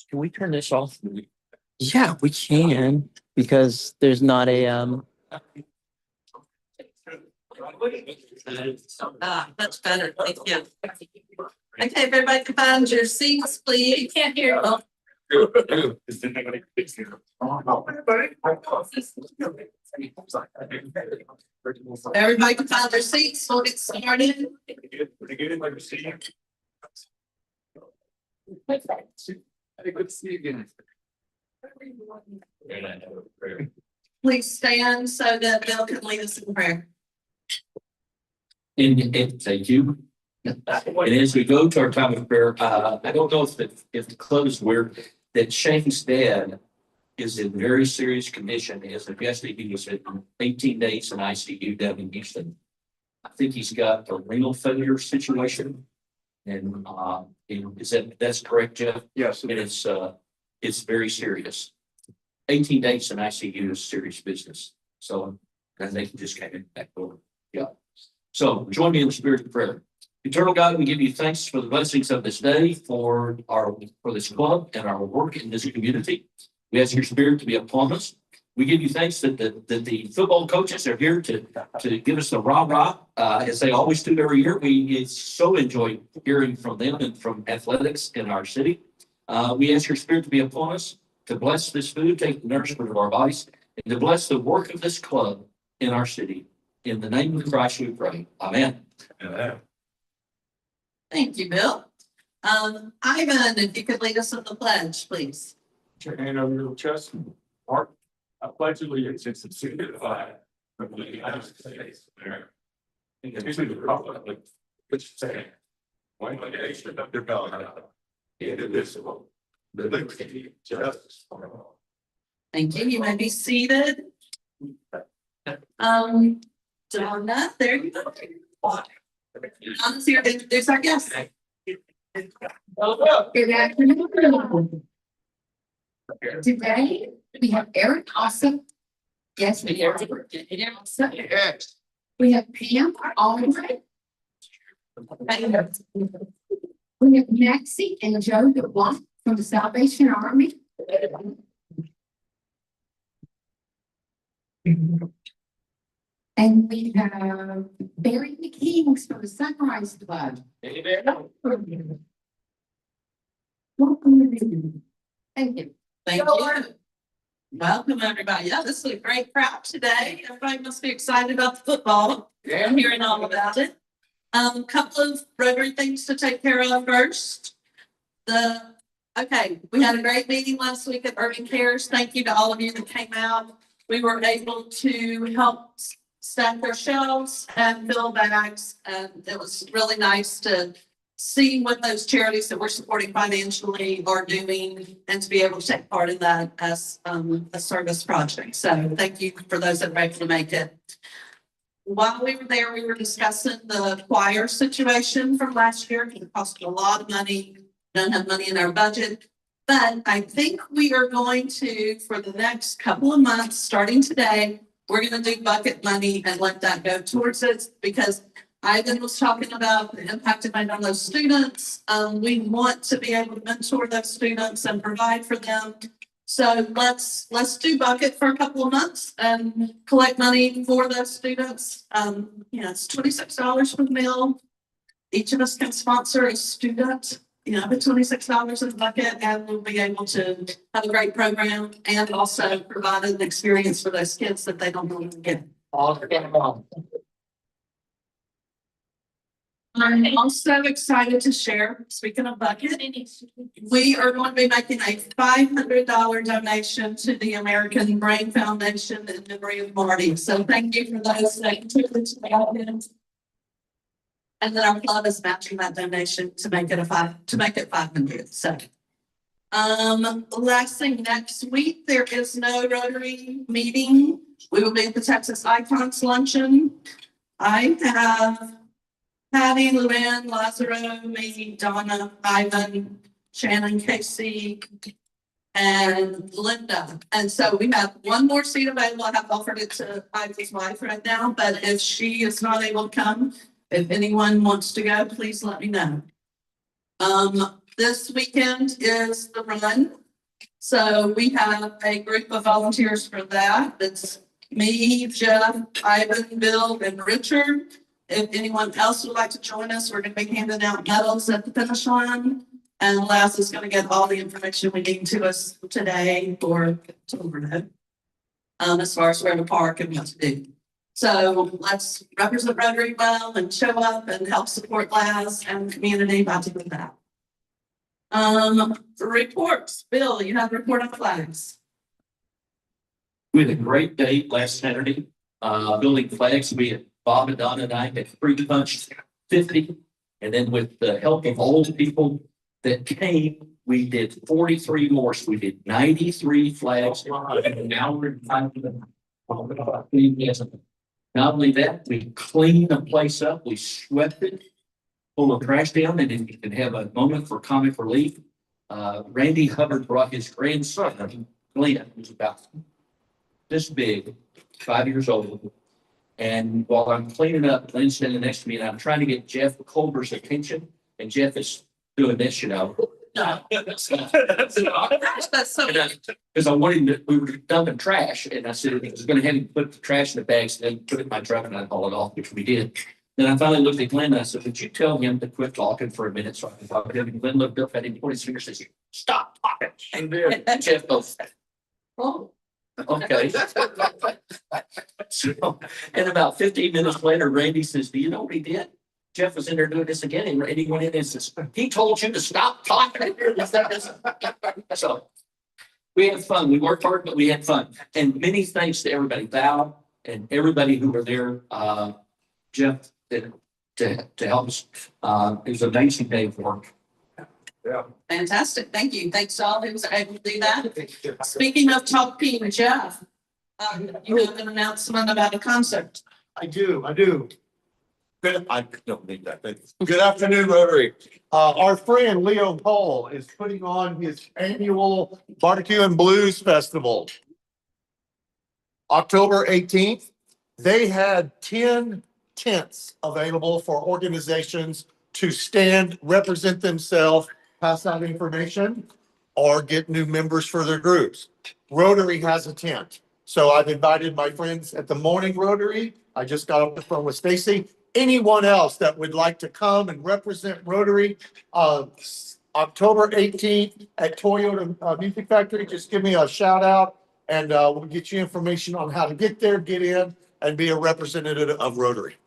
Can we turn this off? Yeah, we can, because there's not a That's better. Thank you. Okay, everybody can find your seats, please. You can't hear. Everybody can find their seats. We'll get started. Good to see you again. Please stand so that Bill can lead us in prayer. And thank you. And as we go to our time of prayer, I don't know if the club is aware that Shane's dad is in very serious condition. As of yesterday, he was at 18 days in ICU down in Houston. I think he's got a renal failure situation. And that's correct, Jeff? Yes. And it's very serious. 18 days in ICU is serious business. So I think he just came back over. Yeah. So join me in the spirit of prayer. Eternal God, we give you thanks for the blessings of this day, for this club and our work in this community. We ask your spirit to be upon us. We give you thanks that the football coaches are here to give us the rah-rah, as they always do every year. We so enjoy hearing from them and from athletics in our city. We ask your spirit to be upon us, to bless this food, take the nourishment of our bodies, and to bless the work of this club in our city. In the name of Christ we pray. Amen. Amen. Thank you, Bill. Ivan, if you could lead us in the pledge, please. Put your hand over your chest. Heart. I pledge allegiance to the flag of the United States of America, and to the republic which stands one nation under God, indivisible, with liberty and justice for all. Thank you. You may be seated. Donna, there you go. Donna's here. There's our guest. Good afternoon. Today, we have Eric Awesome. Yes, we have. Yes. We have Pam Aldred. We have Maxie and Joe DeBlanc from the Salvation Army. And we have Barry McKeings from the Sunrise Club. Welcome. Thank you. Thank you. Welcome, everybody. Yeah, this is a great crowd today. Everybody must be excited about the football. Yeah. I'm hearing all about it. Couple of Rotary things to take care of first. We had a great meeting last week at Irving Cares. Thank you to all of you that came out. We were able to help stack their shelves and fill bags, and it was really nice to see what those charities that we're supporting financially are doing and to be able to take part in that as a service project. So thank you for those that were able to make it. While we were there, we were discussing the choir situation from last year. It cost a lot of money. Don't have money in our budget. But I think we are going to, for the next couple of months, starting today, we're going to do bucket money and let that go towards it, because Ivan was talking about the impact it made on those students. We want to be able to mentor those students and provide for them. So let's do bucket for a couple of months and collect money for those students. It's $26 per meal. Each of us can sponsor a student, with $26 in the bucket, and we'll be able to have a great program and also provide an experience for those kids that they don't normally get. I'm also excited to share, speaking of bucket, we are going to be making a $500 donation to the American Brain Foundation in memory of Marty. So thank you for those that contributed to the. And then our club is matching that donation to make it 500. So, last thing, next week there is no Rotary meeting. We will be at the Texas Icons Luncheon. I have Patty, Luann, Lazaro, me, Donna, Ivan, Shannon, Casey, and Linda. And so we have one more seat available. I have offered it to Ivan's wife right now, but if she is not able to come, If anyone wants to go, please let me know. This weekend is the run. So we have a group of volunteers for that. It's me, Jeff, Ivan, Bill, and Richard. If anyone else would like to join us, we're gonna be handing out medals at the finish line. And Les is gonna get all the information we need to us today for tomorrow. As far as where to park and what to do. So let's represent Rotary well and show up and help support Les and the community by doing that. For reports, Bill, you have a report on flags. We had a great day last Saturday, building flags. We had Bob and Donna and I had pre-punched 50. And then with the help of all the people that came, we did 43 more. So we did 93 flags in an hour and 5 minutes. Not only that, we cleaned the place up. We swept it, pulled the trash down, and then you can have a moment for comic relief. Randy Hubbard brought his grandson, Glenn, who's about this big, 5 years old. And while I'm cleaning up, Glenn's standing next to me, and I'm trying to get Jeff Colbert's attention, and Jeff is doing this, you know. That's so. Because I wanted to, we were dumping trash, and I said, I was gonna have him put the trash in the bags, then put it in my truck, and I'd haul it off, which we did. Then I finally looked at Glenn, and I said, would you tell him to quit talking for a minute, so I can talk to him? And Glenn looked up at him, pointed his finger, says, stop talking. And Jeff goes, oh, okay. So, and about 15 minutes later, Randy says, do you know what he did? Jeff was in there doing this again, and Randy went in and says, he told you to stop talking. So we had fun. We worked hard, but we had fun. And many thanks to everybody, Val and everybody who were there. Jeff, to help us. It was an amazing day of work. Yeah. Fantastic. Thank you. Thanks to all who was able to do that. Speaking of talking, Jeff, you have an announcement about a concert. I do. Good, I don't need that. Good afternoon, Rotary. Our friend Leo Cole is putting on his annual Barbecue and Blues Festival. October 18th, they had 10 tents available for organizations to stand, represent themselves, pass out information, or get new members for their groups. Rotary has a tent. So I've invited my friends at the Morning Rotary. I just got off the phone with Stacy. Anyone else that would like to come and represent Rotary, October 18th at Toyota Music Factory, just give me a shout out and we'll get you information on how to get there, get in, and be a representative of Rotary.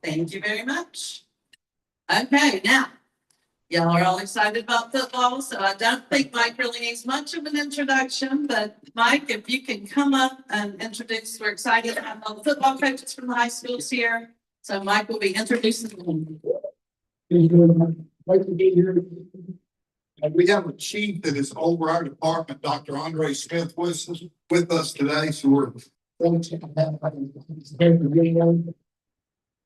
Thank you very much. Okay, now, y'all are all excited about football, so I don't think Mike really needs much of an introduction, but Mike, if you can come up and introduce, we're excited to have all the football coaches from the high schools here. So Mike will be introducing them. Like to be here. And we have a chief that is over our department, Dr. Andre Smith, with us today, so we're.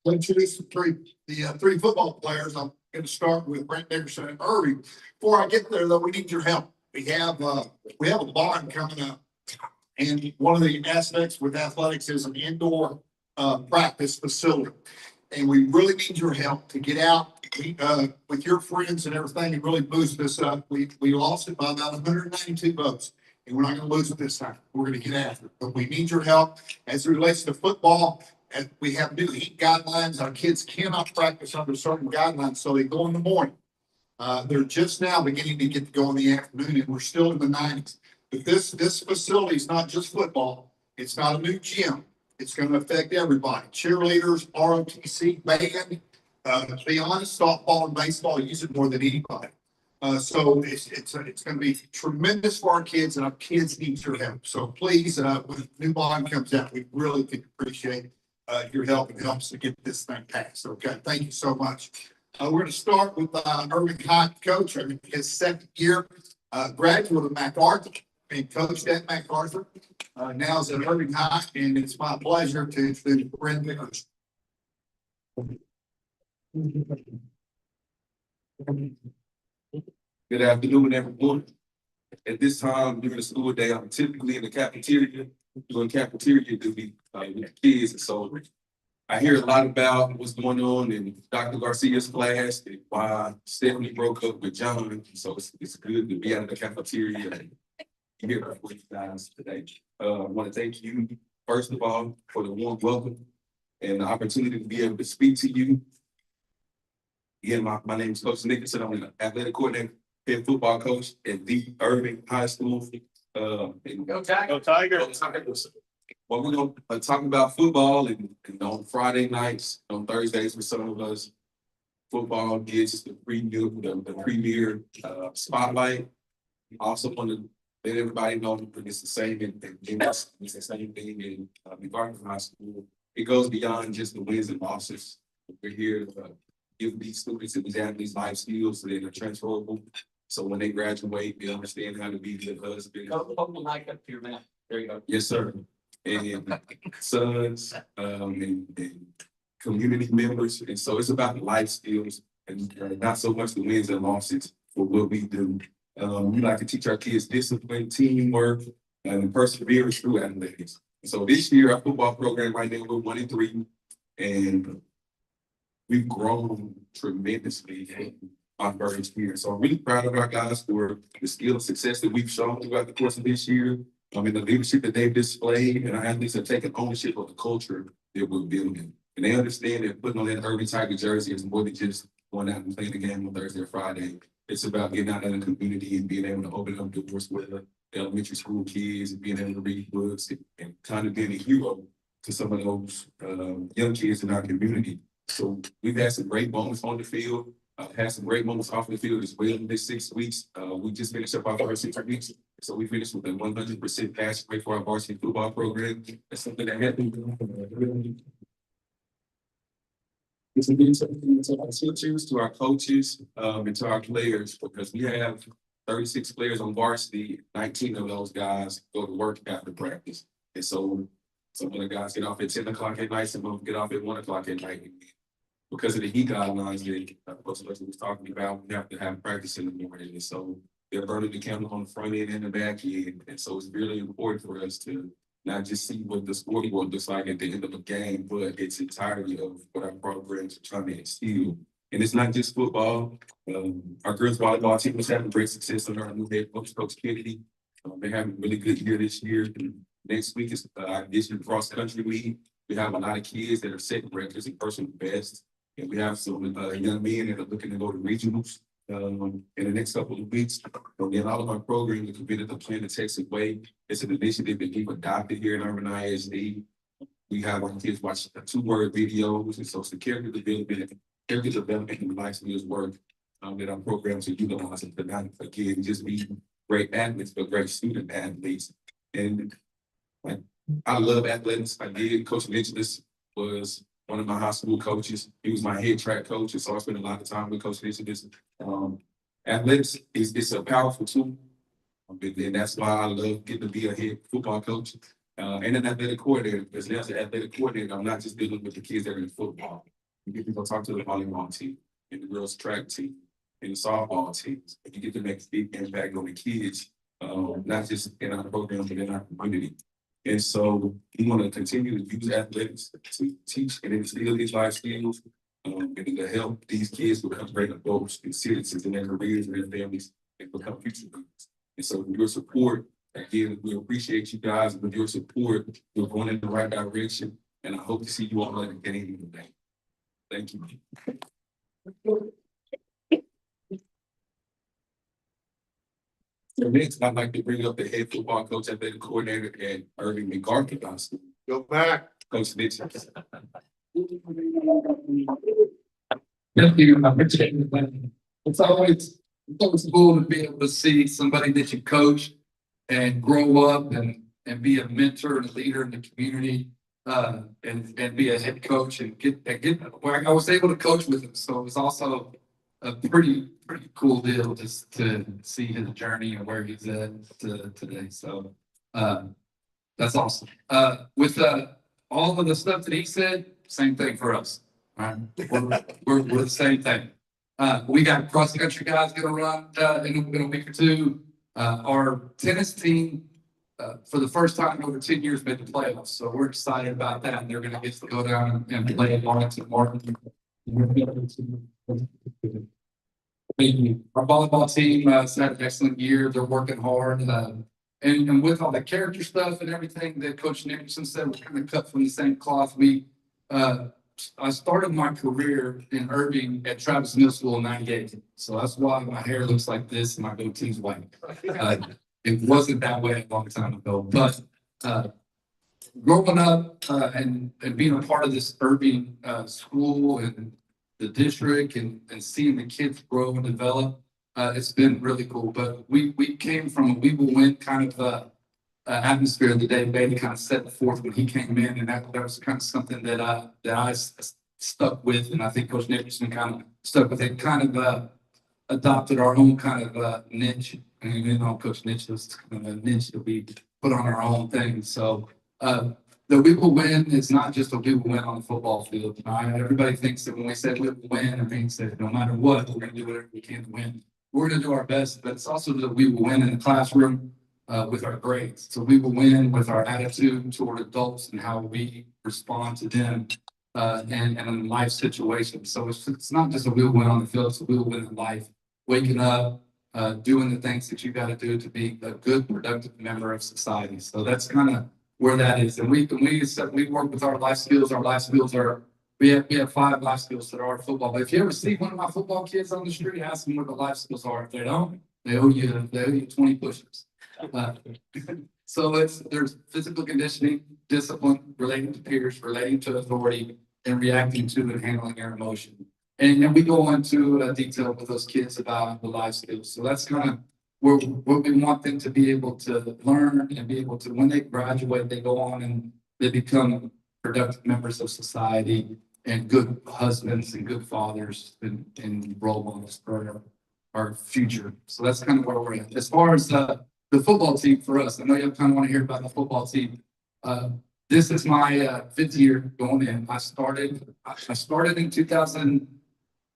Introduce the three football players. I'm going to start with Brent Nickerson and Irving. Before I get there, though, we need your help. We have a bond coming up, and one of the aspects with athletics is an indoor practice facility. And we really need your help to get out with your friends and everything and really boost this up. We lost it by about 192 votes, and we're not going to lose it this time. We're going to get after it, but we need your help as it relates to football. And we have new heat guidelines. Our kids cannot practice under certain guidelines, so they go in the morning. They're just now beginning to get to go in the afternoon, and we're still in the 90s. But this facility is not just football. It's not a new gym. It's going to affect everybody. Cheerleaders, ROTC, band, to be honest, softball and baseball use it more than anybody. So it's going to be tremendous for our kids, and our kids need your help. So please, when new bond comes out, we really appreciate your help and helps to get this thing passed. Okay, thank you so much. We're going to start with Irving High coach, his second year, graduate of MacArthur, and coached at MacArthur. Now is at Irving High, and it's my pleasure to introduce Brent Nickerson. Good afternoon, everyone. At this time during the school day, I'm typically in the cafeteria doing cafeteria duty with the kids. And so I hear a lot about what's going on in Dr. Garcia's class and why Stephanie broke up with John. So it's good to be out of the cafeteria and hear with you guys today. I want to thank you, first of all, for the warm welcome and the opportunity to be able to speak to you. Again, my name is Coach Nicholson. I'm the athletic coordinator, head football coach at the Irving High School. Go Tigers. Go Tigers. Well, we're gonna talk about football and on Friday nights, on Thursdays for some of us, football gets the premier spotlight. Also want to let everybody know that it's the same it's the same thing in McGarden High School. It goes beyond just the wins and losses. We're here to give these students and these athletes life skills so that they're transferable. So when they graduate, they understand how to be good husbands. Hold the mic up to your mouth. There you go. Yes, sir. And sons, and community members. And so it's about life skills and not so much the wins and losses for what we do. We like to teach our kids discipline, teamwork, and perseverance through athletics. So this year, our football program right now, we're 1-3, and we've grown tremendously in our first year. So I'm really proud of our guys for the skill and success that we've shown throughout the course of this year. I mean, the leadership that they've displayed, and our athletes are taking ownership of the culture that we're building. And they understand that putting on that Irving Tiger jersey is more than just going out and playing the game on Thursday or Friday. It's about getting out in the community and being able to open up doors with the elementary school kids and being able to read books and kind of being a hero to some of those young kids in our community. So we've had some great moments on the field. Had some great moments off the field as well in this 6 weeks. We just finished up our first 6 weeks. So we finished with a 100% pass rate for our varsity football program. That's something that happened. It's a big something to our teachers, to our coaches, and to our players, because we have 36 players on varsity. 19 of those guys go to work after practice. And so some of the guys get off at 10 o'clock at night, some of them get off at 1 o'clock at night. Because of the heat guidelines that Coach Leslie was talking about, we have to have practice in the morning. And so they're burning the candle on the front end and the back end. And so it's really important for us to not just see what the scoreboard looks like at the end of the game, but its entirety of what our programs are trying to instill. And it's not just football. Our girls volleyball team is having great success under our new head coach, Coach Kennedy. They're having a really good year this year. Next week is our district cross country league. We have a lot of kids that are setting records and personal best. And we have some young men that are looking to go to regionals in the next couple of weeks. And all of our programs are committed to Plan the Texas Way. It's an initiative that we've adopted here in Irving ISD. We have our kids watch 2-word videos, and so it's the character development and life skills work that our programs are utilizing to not, again, just be great athletes, but great student athletes. And like, I love athletics. I did. Coach Nicholas was one of my high school coaches. He was my head track coach, and so I spent a lot of time with Coach Nicholas. Athletics is a powerful tool, and that's why I love getting to be a head football coach and an athletic coordinator. Because as an athletic coordinator, I'm not just dealing with the kids that are in football. You get to go talk to the volleyball team, and the girls track team, and the softball teams. And you get to make a big impact on the kids, not just in our program, but in our community. And so we want to continue to use athletics to teach and instill these life skills and to help these kids become great adults and citizens in their careers and their families and become future leaders. And so with your support, again, we appreciate you guys. With your support, we're going in the right direction. And I hope to see you all at the game today. Thank you. So next, I'd like to bring up the head football coach, athletic coordinator at Irving McGarden High School, Go back. Coach Nixon. Thank you. It's always cool to be able to see somebody that you coach and grow up and be a mentor and a leader in the community, and be a head coach and get where I was able to coach with him. So it was also a pretty cool deal just to see his journey and where he's at today. So that's awesome. With all of the stuff that he said, same thing for us. Right? We're the same thing. We got cross country guys gonna run in a week or two. Our tennis team for the first time in over 10 years, made the playoffs. So we're excited about that. And they're going to get to go down and play at Arlington Martin. Our volleyball team has had an excellent year. They're working hard. And with all the character stuff and everything that Coach Nickerson said, we're kind of cut from the same cloth. I started my career in Irving at Travis Middle School in '98. So that's why my hair looks like this and my goatee's white. It wasn't that way a long time ago. But growing up and being a part of this Irving school and the district and seeing the kids grow and develop, it's been really cool. But we came from a we will win kind of atmosphere the day Bailey kind of set forth when he came in, and that was kind of something that I stuck with, and I think Coach Nickerson kind of stuck with it, kind of adopted our own kind of niche. And you know, Coach Niche was kind of a niche that we put on our own thing. So the we will win is not just a we will win on the football field. Everybody thinks that when we say we will win, it means that no matter what, we're going to do whatever we can to win. We're going to do our best, but it's also that we will win in the classroom with our grades. So we will win with our attitude toward adults and how we respond to them and in life situations. So it's not just a we will win on the field, it's a we will win in life. Waking up, doing the things that you got to do to be a good, productive member of society. So that's kind of where that is. And we work with our life skills. Our life skills are, we have 5 life skills that are football. But if you ever see one of my football kids on the street, ask them what the life skills are. If they don't, they owe you 20 push-ups. So there's physical conditioning, discipline, relating to peers, relating to authority, and reacting to and handling your emotion. And we go into detail with those kids about the life skills. So that's kind of what we want them to be able to learn and be able to, when they graduate, they go on and they become productive members of society and good husbands and good fathers and role models for our future. So that's kind of where we're at. As far as the football team for us, I know you kind of want to hear about the football team. This is my 5th year going in. I started in 2000.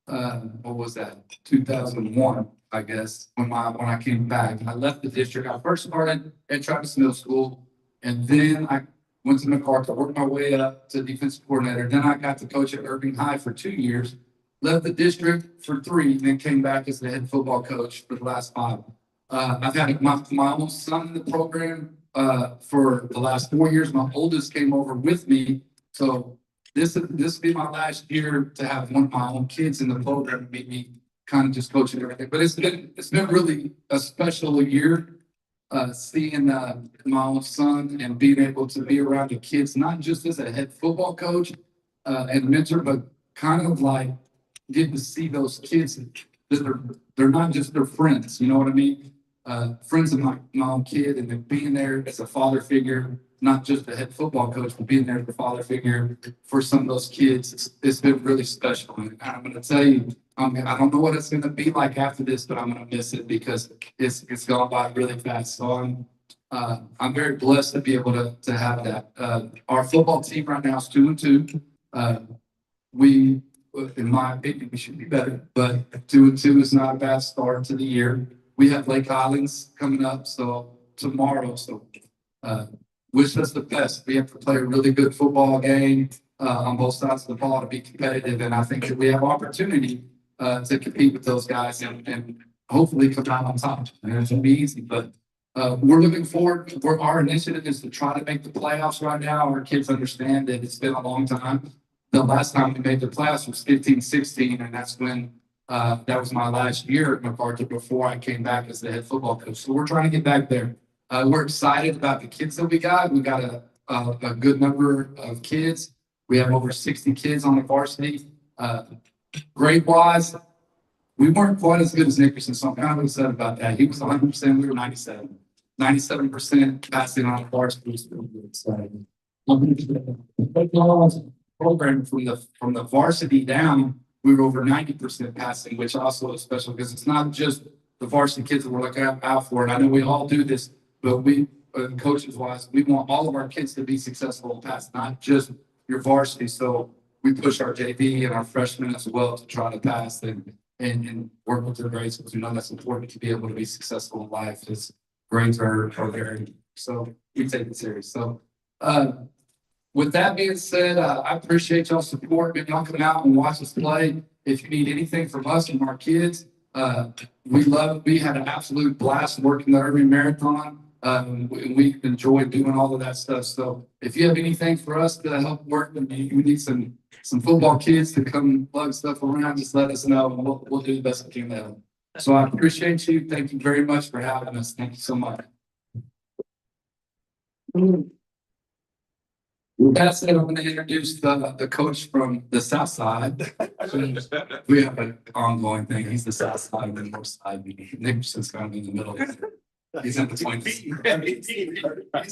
What was that? 2001, I guess, when I came back. I left the district. I first started at Travis Middle School, and then I went to McArthur, worked my way up to defensive coordinator. Then I got to coach at Irving High for 2 years, left the district for 3, then came back as the head football coach for the last 5. I've had my own son in the program for the last 4 years. My oldest came over with me, so this will be my last year to have one of my own kids in the program and me kind of just coaching everything. But it's been really a special year seeing my own son and being able to be around the kids, not just as a head football coach and mentor, but kind of like getting to see those kids that they're not just their friends, you know what I mean? Friends of my own kid, and then being there as a father figure, not just the head football coach, but being there as a father figure for some of those kids. It's been really special. And I'm going to tell you, I don't know what it's going to be like after this, but I'm going to miss it because it's gone by really fast. So I'm very blessed to be able to have that. Our football team right now is 2-2. We, in my opinion, we should be better, but 2-2 is not a bad start to the year. We have Lake Islands coming up, so tomorrow. So wish us the best. We have to play a really good football game on both sides of the ball to be competitive, and I think that we have opportunity to compete with those guys and hopefully come out on top. And it's gonna be easy, but we're looking forward. Our initiative is to try to make the playoffs right now. Our kids understand that it's been a long time. The last time we made the playoffs was 15-16, and that's when that was my last year at McArthur before I came back as the head football coach. So we're trying to get back there. We're excited about the kids that we got. We got a good number of kids. We have over 60 kids on the varsity. Grade-wise, we weren't quite as good as Nickerson, so I'm kind of upset about that. He was 100%, we were 97. 97% passing on the varsity was really good. So, program from the varsity down, we were over 90% passing, which also is special because it's not just the varsity kids that we're looking out for. And I know we all do this, but we, coaches wise, we want all of our kids to be successful and pass, not just your varsity. So we push our JV and our freshmen as well to try to pass and work with their grades because we know that's important to be able to be successful in life. Because grades are very So we take it serious. So, with that being said, I appreciate y'all's support. If y'all come out and watch us play, if you need anything from us and our kids, we had an absolute blast working the Irving Marathon. We enjoy doing all of that stuff. So if you have anything for us to help work, and you need some football kids to come lug stuff around, just let us know and we'll do the best we can to help. So I appreciate you. Thank you very much for having us. Thank you so much. With that said, I'm going to introduce the coach from the south side. We have an ongoing thing. He's the south side and the north side. Nickerson's kind of in the middle. He's in between. He's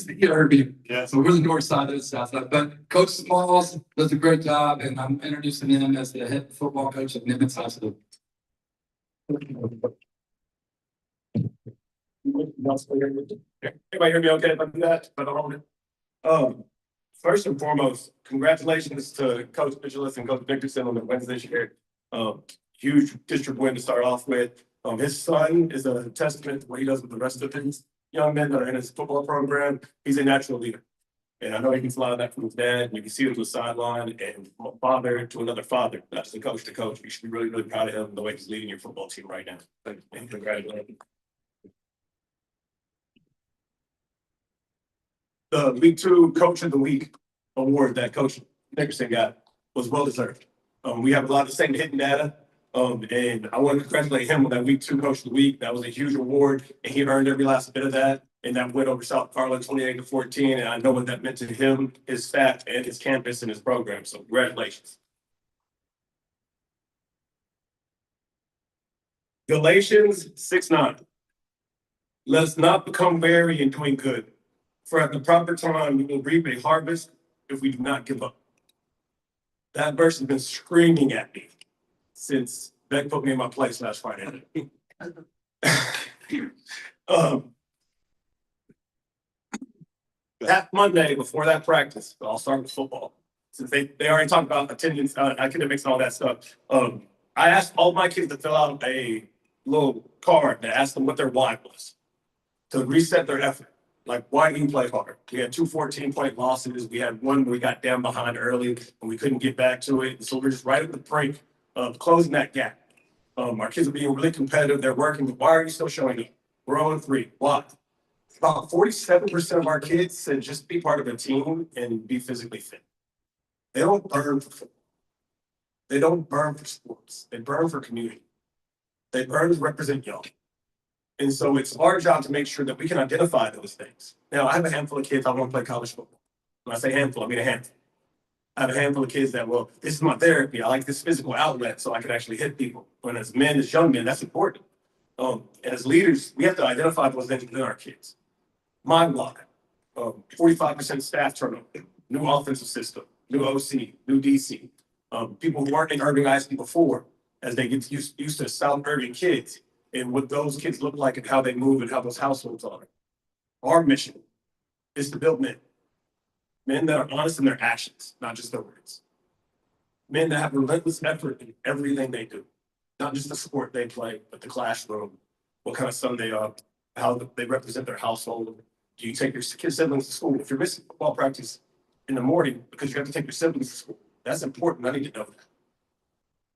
the Irving. Yeah. So we're the north side of the south side. But Coach Smalls does a great job, and I'm introducing him as the head football coach of Nimitz High School. Everybody hear me okay about that? First and foremost, congratulations to Coach Mitchell and Coach Nickerson on the wins this year. Huge district win to start off with. His son is a testament to what he does with the rest of his young men that are in his football program. He's a natural leader. And I know he can fly that from his dad. You can see it to the sideline and father to another father, not just a coach to coach. You should be really, really proud of him the way he's leading your football team right now. And congratulations. The League Two Coach of the Week award that Coach Nickerson got was well deserved. We have a lot of the same hidden data. And I want to congratulate him on that Week Two Coach of the Week. That was a huge award, and he earned every last bit of that. And that win over South Carolina 28-14. And I know what that meant to him, his staff, and his campus and his program. So congratulations. Galatians 6:9. Let us not become weary in doing good. For at the proper time, we will reap a harvest if we do not give up. That verse has been screaming at me since Beck put me in my place last Friday. That Monday before that practice, I'll start with football. Since they already talked about attendance, academics, and all that stuff. I asked all my kids to fill out a little card that asked them what their why was to reset their effort. Like, why do you play hard? We had 2 14-point losses. We had one where we got down behind early and we couldn't get back to it. So we're just right at the brink of closing that gap. Our kids are being really competitive. They're working. But why are you still showing up? We're 0-3. Why? About 47% of our kids said just be part of a team and be physically fit. They don't burn for football. They don't burn for sports. They burn for community. They burn to represent y'all. And so it's our job to make sure that we can identify those things. Now, I have a handful of kids that want to play college football. When I say handful, I mean a handful. I have a handful of kids that, well, this is my therapy. I like this physical outlet so I can actually hit people. When as men, as young men, that's important. And as leaders, we have to identify those things within our kids. My why, 45% staff turnover, new offensive system, new OC, new DC. People who weren't in Irving ISD before, as they get used to South Irving kids and what those kids look like and how they move and how those households are. Our mission is to build men. Men that are honest in their actions, not just their words. Men that have relentless effort in everything they do. Not just the sport they play, but the classroom, what kind of son they are, how they represent their household. Do you take your kids' siblings to school? If you're missing football practice in the morning because you have to take your siblings to school, that's important. I need to know that.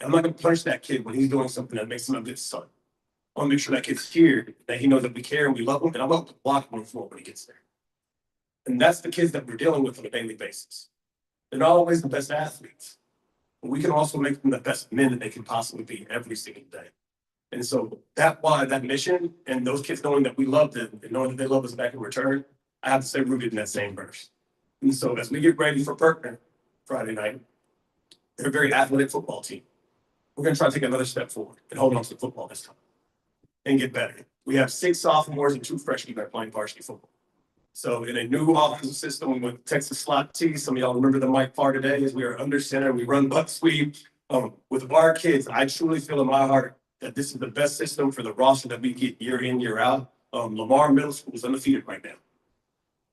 I'm not going to punish that kid when he's doing something that makes him a good son. I want to make sure that kid's here, that he knows that we care and we love him, and I want to block him on the floor when he gets there. And that's the kids that we're dealing with on a daily basis. They're not always the best athletes, but we can also make them the best men that they can possibly be every single day. And so that's why that mission and those kids knowing that we love them and knowing that they love us back in return, I have to stay rooted in that same verse. And so as we get ready for Perkner Friday night, they're a very athletic football team. We're going to try to take another step forward and hold on to the football this time and get better. We have 6 sophomores and 2 freshmen that are playing varsity football. So in a new offensive system with Texas slot T, some of y'all remember the Mike part today as we are under center, we run buck sweep. With our kids, I truly feel in my heart that this is the best system for the roster that we get year in, year out. Lamar Middle School is undefeated right now,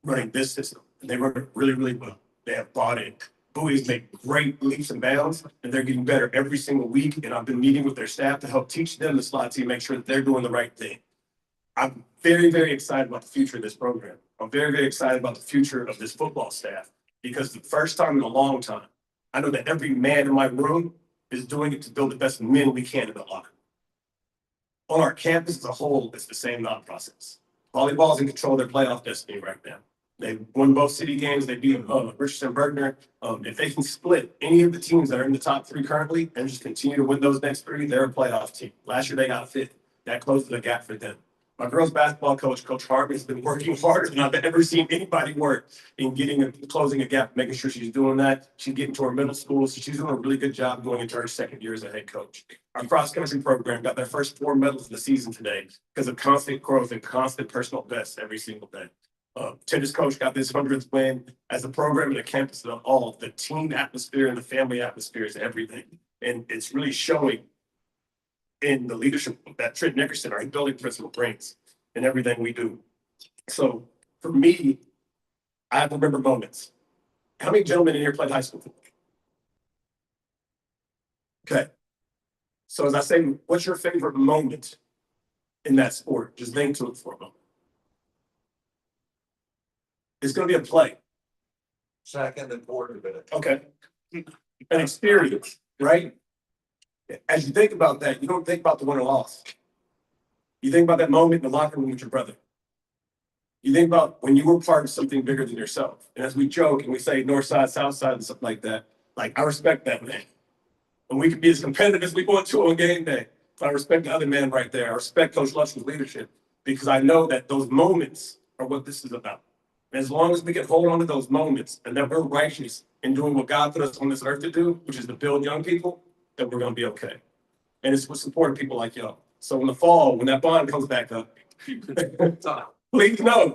running this system. And they run it really, really well. They have bought in. Boys make great leaps and bounds, and they're getting better every single week. And I've been meeting with their staff to help teach them the slot team, make sure that they're doing the right thing. I'm very, very excited about the future of this program. I'm very, very excited about the future of this football staff because the first time in a long time, I know that every man in my room is doing it to build the best men we can in the locker room. On our campus as a whole, it's the same thought process. Volleyball's in control of their playoff destiny right now. They won both city games. They beat Richardson Bergner. If they can split any of the teams that are in the top three currently and just continue to win those next three, they're a playoff team. Last year they got fifth. That closes the gap for them. My girls basketball coach, Coach Harvey, has been working harder than I've ever seen anybody work in closing a gap, making sure she's doing that. She's getting to her middle school, so she's doing a really good job going into her second year as a head coach. Our cross country program got their first 4 medals of the season today because of constant growth and constant personal best every single day. Tennis coach got this 100th win. As a program and a campus of all, the team atmosphere and the family atmosphere is everything. And it's really showing in the leadership that Trent Nickerson, our building principal, brings in everything we do. So for me, I have to remember moments. How many gentlemen in here played high school football? Okay. So as I say, what's your favorite moment in that sport? Just think to it for a moment. It's going to be a play. Second and fourth minute. Okay. An experience, right? As you think about that, you don't think about the win or loss. You think about that moment in the locker room with your brother. You think about when you were part of something bigger than yourself. And as we joke and we say north side, south side, and stuff like that, like I respect that man. And we can be as competitive as we want to on game day. But I respect the other man right there. I respect Coach Lush's leadership because I know that those moments are what this is about. And as long as we can hold on to those moments and that we're righteous in doing what God put us on this earth to do, which is to build young people, then we're going to be okay. And it's with supporting people like y'all. So in the fall, when that bond comes back up, please know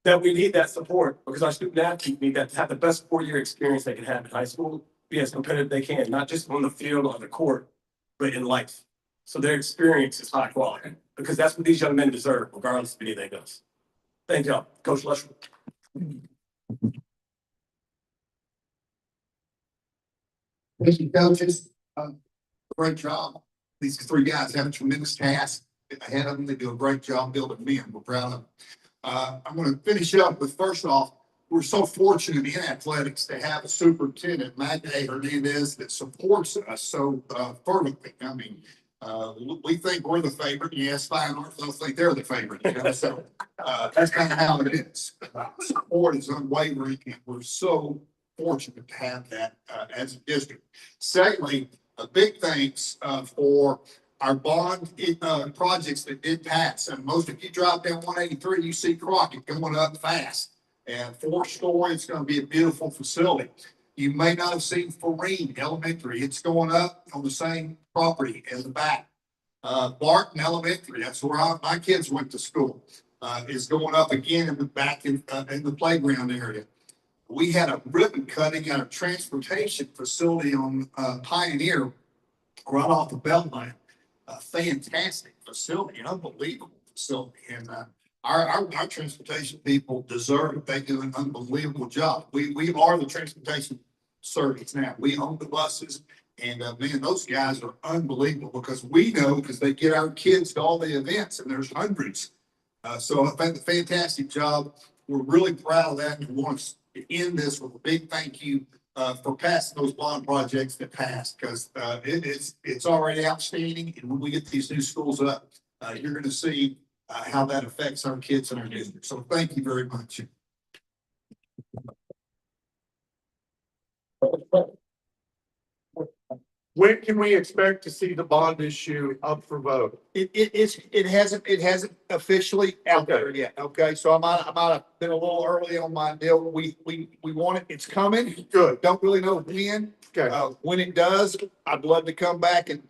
that we need that support because our student athletes need that to have the best 4-year experience they can have in high school, be as competitive they can, not just on the field or the court, but in life. So their experience is high quality because that's what these young men deserve, regardless of anything else. Thank y'all. Coach Lush. Thank you, coaches. Great job. These 3 guys have a tremendous task ahead of them. They do a great job building men. We're proud of them. I'm going to finish up with, first off, we're so fortunate in athletics to have a superintendent, Magda Hernandez, that supports us so fervently. I mean, we think we're the favorite. Yes, fine art, they'll think they're the favorite. You know? So that's kind of how it is. Support is unwavering, and we're so fortunate to have that as a district. Secondly, a big thanks for our bond projects that did pass. And most of you drive down 183, you see Crockett going up fast. And 4-story, it's going to be a beautiful facility. You may not have seen Farine Elementary. It's going up on the same property as the back. Barton Elementary, that's where my kids went to school, is going up again in the back in the playground area. We had a ribbon cutting at a transportation facility on Pioneer right off the Beltline. A fantastic facility, unbelievable facility. And our transportation people deserve it. They do an unbelievable job. We are the transportation service now. We own the buses. And man, those guys are unbelievable because we know because they get our kids to all the events and there's hundreds. So I think a fantastic job. We're really proud of that and want to end this with a big thank you for passing those bond projects that passed because it's already outstanding. And when we get these new schools up, you're going to see how that affects our kids and our district. So thank you very much. When can we expect to see the bond issue up for vote? It hasn't officially out there yet. Okay, so I might have been a little early on my deal. We want it. It's coming. Good. Don't really know when. Okay. When it does, I'd love to come back and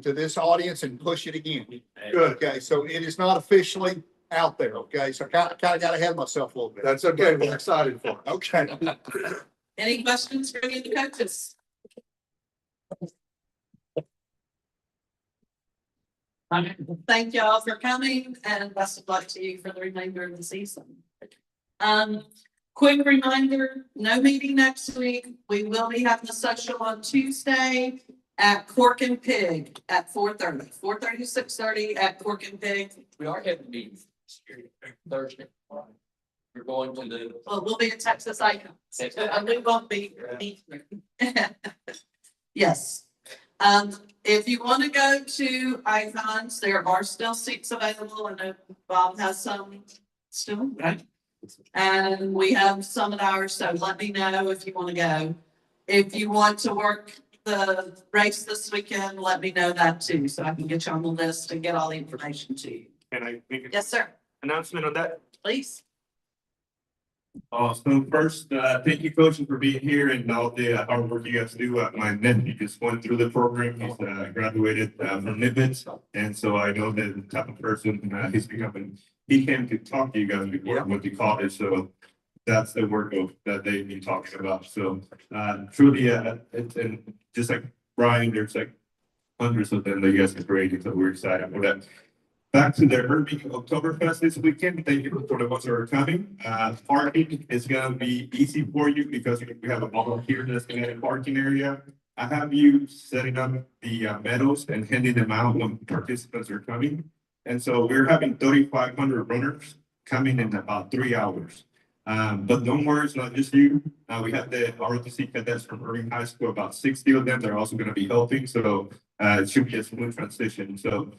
to this audience and push it again. Good. Okay, so it is not officially out there. Okay, so I kind of got ahead of myself a little bit. That's okay. We're excited for it. Okay. Any questions for any of the coaches? Thank y'all for coming and best of luck to you for the remainder of the season. Quick reminder, no meeting next week. We will be having a social on Tuesday. at Cork and Pig at 4:30. 4:30 to 6:30 at Cork and Pig. We are having meetings Thursday. We're going to the. Well, we'll be in Texas Icon. We won't be. Yes. If you want to go to Icons, there are still seats available. I know Bob has some still, right? And we have some of ours, so let me know if you want to go. If you want to work the race this weekend, let me know that too, so I can get you on the list and get all the information to you. Can I make an Yes, sir. announcement on that? Please. So first, thank you coaches for being here and all the hard work you guys do. My nephew just went through the program. He's graduated from Nimitz. And so I know that the type of person he's becoming. He came to talk to you guys before went to college. So that's the work that they've been talking about. So truly, it's and just like Brian, there's like hundreds of them that you guys are creating. So we're excited for that. Back to the Irving Oktoberfest this weekend. Thank you for the ones that are coming. Parking is gonna be easy for you because we have a volunteer that's gonna have a parking area. I have you setting up the medals and handing them out when participants are coming. And so we're having 3,500 runners coming in about 3 hours. But don't worry, it's not just you. We have the ROTC cadets from Irving High School, about 60 of them. They're also gonna be helping. So it should be a smooth transition. So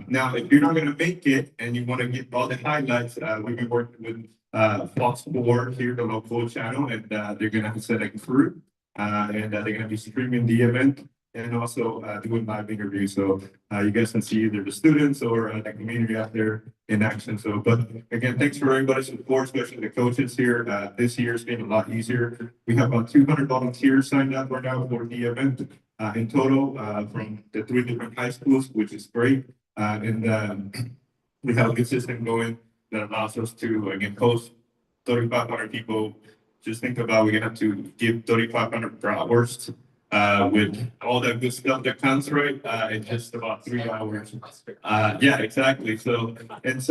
now, if you're not gonna make it and you wanna get all the highlights, we've been working with Fox 4 here, the local channel, and they're gonna set a crew. And they're gonna be streaming the event and also doing live interviews. So you guys can see either the students or the community out there in action. So, but again, thanks for everybody's support, especially the coaches here. This year's been a lot easier. We have about 200 volunteers signed up right now for the event in total from the 3 different high schools, which is great. We have a good system going that allows us to, again, host 3,500 people. Just think about, we have to give 3,500 per hours with all that good stuff that comes, right? In just about 3 hours. Yeah, exactly. So, and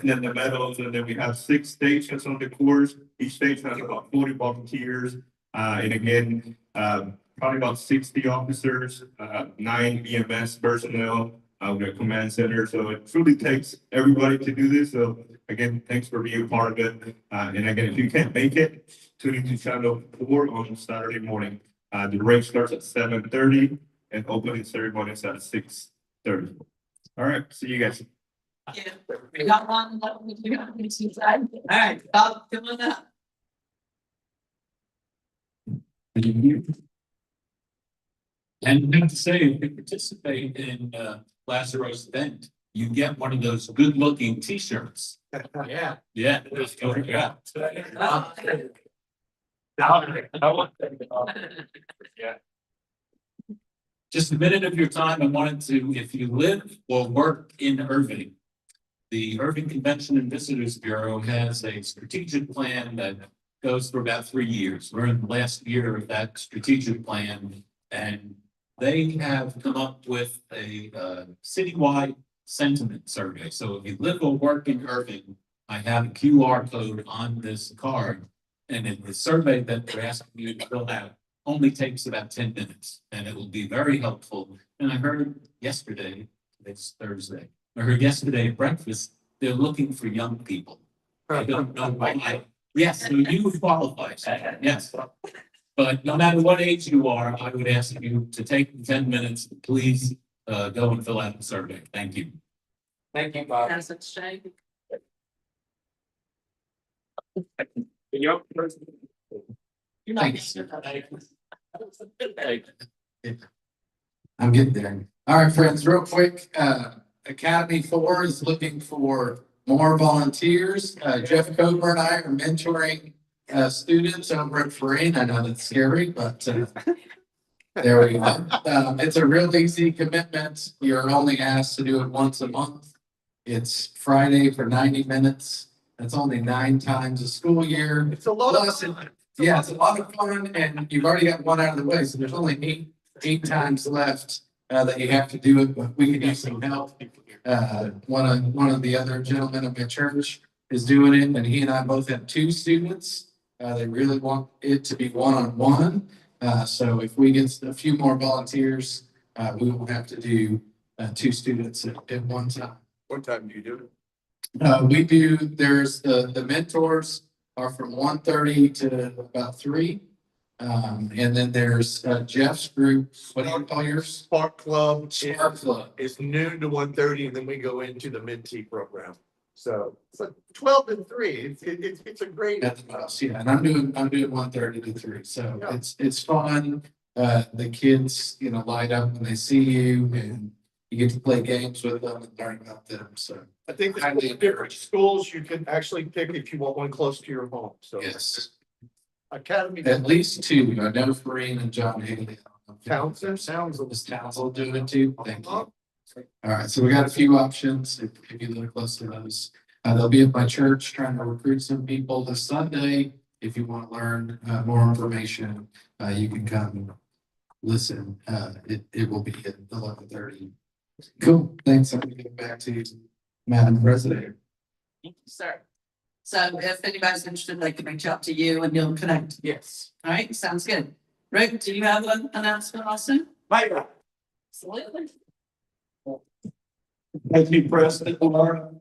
then the medals, and then we have 6 stations on the course. Each station has about 40 volunteers. And again, probably about 60 officers, 9 EMS personnel, with a command center. So it truly takes everybody to do this. So again, thanks for being part of it. And again, if you can't make it, tune into channel 4 on Saturday morning. The race starts at 7:30 and opening ceremony is at 6:30. All right, see you guys. Yeah. We got one. All right, Bob, come on up. Thank you. And I have to say, if you participate in Lazaro's event, you get one of those good looking t-shirts. Yeah. Yeah. Yeah. Just a minute of your time, I wanted to, if you live or work in Irving, the Irving Convention and Visitors Bureau has a strategic plan that goes for about 3 years. We're in the last year of that strategic plan, and they have come up with a citywide sentiment survey. So if you live or work in Irving, I have a QR code on this card. And in the survey that they're asking you to fill out only takes about 10 minutes, and it will be very helpful. And I heard yesterday, it's Thursday, I heard yesterday at breakfast, they're looking for young people. I don't know why. Yes, so you qualify, yes. But no matter what age you are, I would ask you to take 10 minutes, please go and fill out the survey. Thank you. Thank you, Bob. As it's shade. Yep. You're not. Thanks. I'm getting there. All right, friends, real quick, Academy 4 is looking for more volunteers. Jeff Cober and I are mentoring students over at Farine. I know that's scary, but there we go. It's a real easy commitment. You're only asked to do it once a month. It's Friday for 90 minutes. That's only 9 times a school year. It's a lot of Plus, fun. yeah, it's a lot of fun, and you've already got one out of the way, so there's only eight times left that you have to do it, but we can use some help. One of the other gentlemen of my church is doing it, and he and I both have 2 students. They really want it to be one-on-one. So if we get a few more volunteers, we won't have to do, two students at one time. What time do you do it? We do, there's the mentors are from 1:30 to about 3. And then there's Jeff's group, what do you call yours? Spark Club. Spark Club. Is noon to 1:30, and then we go into the mentee program. So it's like 12 and 3. It's a great. At the bus, yeah, and I'm doing 1:30 to 3, so Yeah. it's fun. The kids, light up when they see you and you get to play games with them and learn about them, so. I think Highly there's different schools you can actually pick if you want one close to your home. So Yes, Academy. at least 2, I know Farine and John Haley. Townsend. Is Townsend doing it too? Thank you. All right, so we got a few options, if you look close to those. They'll be at my church trying to recruit some people this Sunday. If you want to learn more information, you can come listen. It will be at 11:30. Cool, thanks. I'm gonna get back to you, Madam President. Thank you, sir. So if anybody's interested, they can reach out to you and you'll connect. Yes. All right, sounds good. Rick, do you have an announcement also? Right. Absolutely. Thank you, President Laura.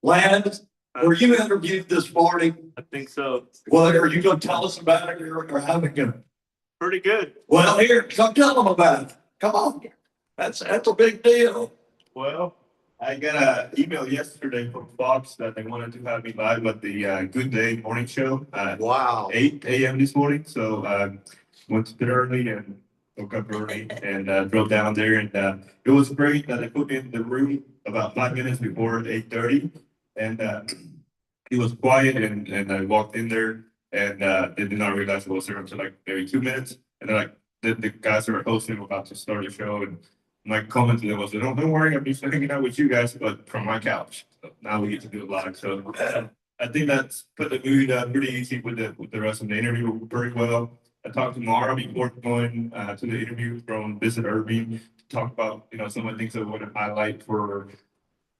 Lance, were you interviewed this morning? I think so. What, are you gonna tell us about it or how it go? Pretty good. Well, here, come tell them about it. Come on. That's a big deal. Well, I got an email yesterday from Fox that they wanted to have me live at the Good Day morning show at Wow. 8 a.m. this morning. So went to bed early and woke up early and drove down there. And it was great that they put me in the room about 5 minutes before 8:30. And it was quiet and I walked in there and they did not realize I was there until like maybe 2 minutes. And they're like, the guys who were hosting were about to start the show. And my comment to them was, don't worry, I'm just hanging out with you guys, but from my couch. So now we get to do it live. So I think that's put the mood pretty easy with the rest of the interview very well. I talked to Mara before going to the interview from Visit Irving to talk about, some of the things I want to highlight for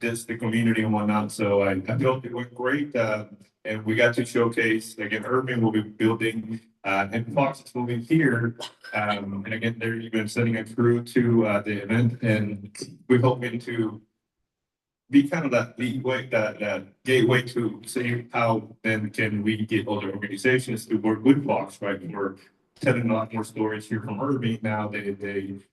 the community and whatnot. So I felt it went great. And we got to showcase, again, Irving will be building, and Fox is moving here. And again, they're even sending a crew to the event, and we're hoping to be kind of that leadway, that gateway to see how then can we get other organizations to work with Fox, right? We're telling a lot more stories here from Irving now. They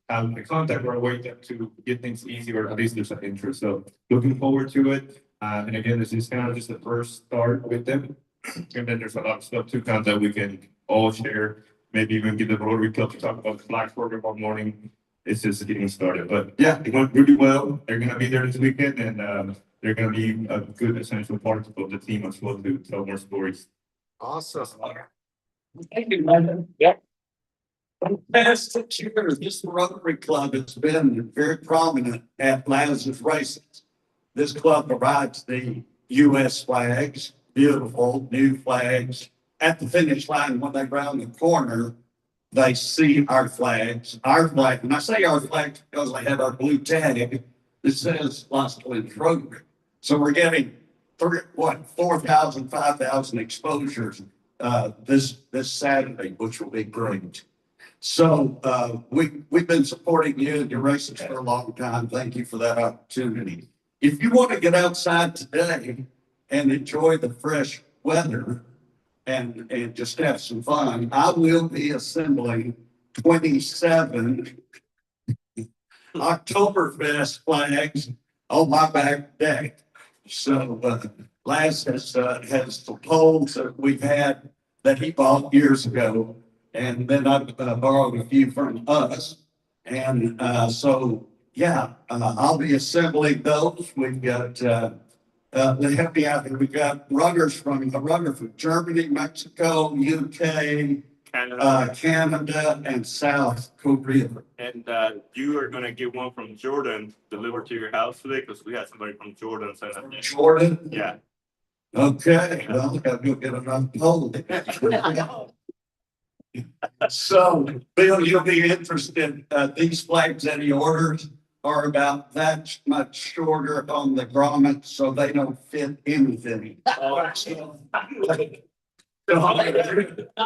have the contact right away to get things easy, or at least there's an interest. So looking forward to it. And again, this is kind of just the first start with them. And then there's a lot of stuff too, kind of that we can all share. Maybe even get the Rotary Club to talk about the Flags program one morning. It's just getting started, but yeah, it went really well. They're gonna be there this weekend, and they're gonna be a good essential part of the team as well to tell more stories. Awesome. Thank you, Madam. Yeah. For the past 6 years, this Rotary Club has been very prominent at Lazarus races. This club provides the US flags, beautiful new flags. At the finish line, when they round the corner, they see our flags, and I say our flags because they have our blue tag that says Las Colinas Rotary. So we're getting 4,000, 5,000 exposures this Saturday, which will be great. So we've been supporting you and your races for a long time. Thank you for that opportunity. If you want to get outside today and enjoy the fresh weather and just have some fun, I will be assembling 27 Oktoberfest flags on my back deck. So Laz has the poles that we've had that he bought years ago, and then I borrowed a few from us. And so, yeah, I'll be assembling those. We've got the happy out there. We've got runners from Germany, Mexico, UK, Canada, and South Korea. And you are gonna get one from Jordan delivered to your house today, because we had somebody from Jordan send us. Jordan? Yeah. Okay, well, I gotta go get another pole. So, Bill, you'll be interested, these flags that he orders are about that much shorter on the grommet, so they don't fit anything. So I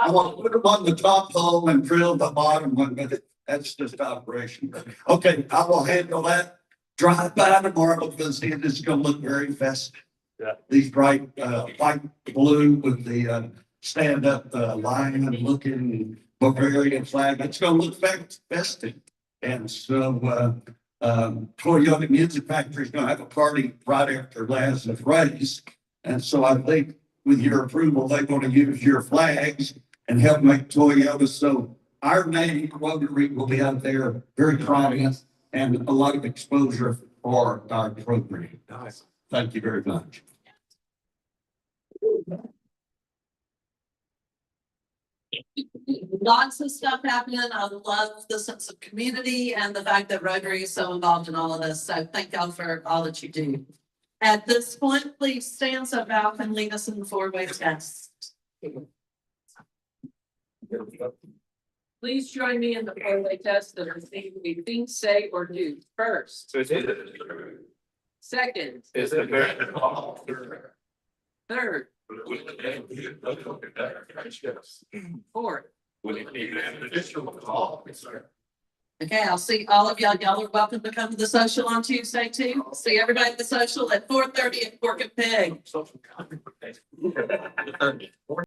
want to put them on the top pole and drill the bottom one, but That's just operation. Okay, I will handle that. Drive by tomorrow because it is gonna look very festive. Yeah. These bright, white, blue with the, stand-up, lion looking Bavarian flag. It's gonna look festive. And so, Toyota Music Factory is gonna have a party right after last race. And so I think with your approval, they're gonna use your flags and help make Toyota. So our name, Rotary, will be out there very prominent and a lot of exposure for our program. Nice. Thank you very much. Lots of stuff happening. I love the sense of community and the fact that Rotary is so involved in all of this. So thank y'all for all that you do. At this point, please stand so Val can lead us in the four-way test. Please join me in the four-way test of anything we think, say, or do. First, So second, is it very? third, fourth. Okay, I'll see all of y'all. Y'all are welcome to come to the social on Tuesday too. See everybody at the social at 4:30 at Pork and Pig. Social.